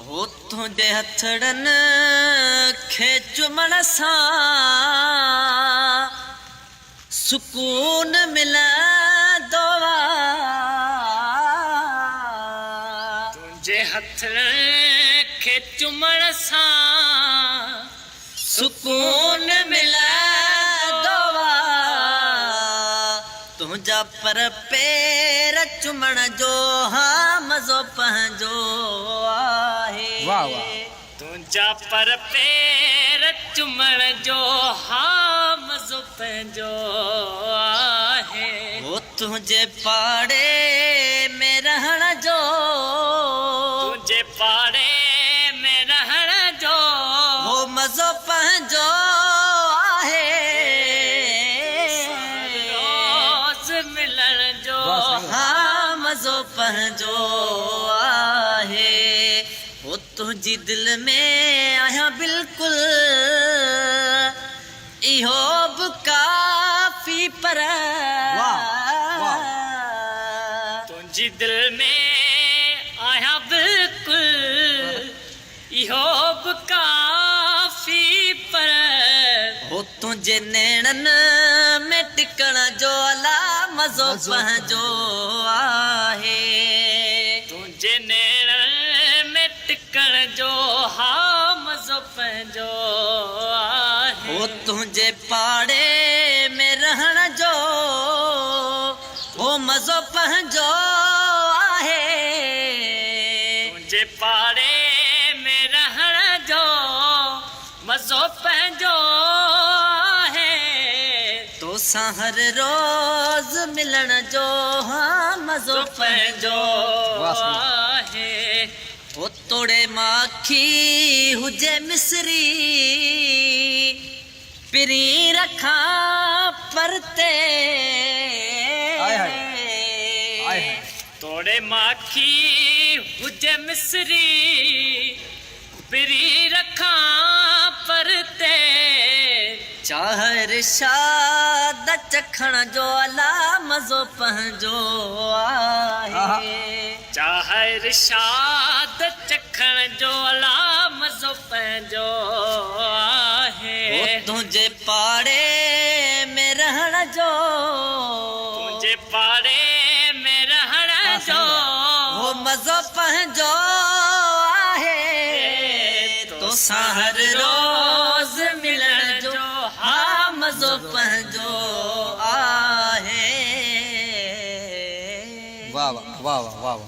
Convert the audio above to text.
हो तुंहिंजे हथड़नि खे चुमण सां सुकून मिलंदो आहे। तुंहिंजे हथड़नि खे चुमण सां सुकून मिलंदो आहे। तुंहिंजा पर पेर चुमण जो हा मज़ो पंहिंजो आहे। वाह वाह। तुंहिंजा पर पेर चुमण जो हा मज़ो पंहिंजो आहे। हो तुंहिंजे पाड़े में रहण जो तुंहिंजे पाड़े में रहण जो हो मज़ो पंहिंजो आहे। रोज़ मिलण जो हा मज़ो पंहिंजो आहे। हो तुंहिंजी दिलि में आहियां बिल्कुलु इहो बि काफ़ी पर तुंहिंजी दिलि में आहियां बिल्कुलु इहो बि काफ़ी पर हो तुंहिंजे नेणनि में टिकण जो अला मज़ो पंहिंजो आहे। तुंहिंजे नेणनि में टिकण जो हा मज़ो पंहिंजो आहे। हो तुंहिंजे पाड़े में रहण जो हो मज़ो पंहिंजो आहे। तुंहिंजे पाड़े में रहण जो मज़ो पंहिंजो आहे। तोसां हर रोज़ मिलण जो हा मज़ो पंहिंजो आहे। हो तोड़े माखी हुजे मिसरी पिरी रखां परते तोड़े माखी हुजे मिसरी पिरी रखां परते चाह इरशाद चखण जो अला मज़ो पंहिंजो आहे। चाह इरशाद चखण जो अला मज़ो पंहिंजो आहे। हो तुंहिंजे पाड़े में रहण जो तुंहिंजे पाड़े में रहण जो हो मज़ो पंहिंजो आहे। तोसां हर रोज़ मिलण जो हा मज़ो पंहिंजो आहे। वाह वाह वाह वाह वाह।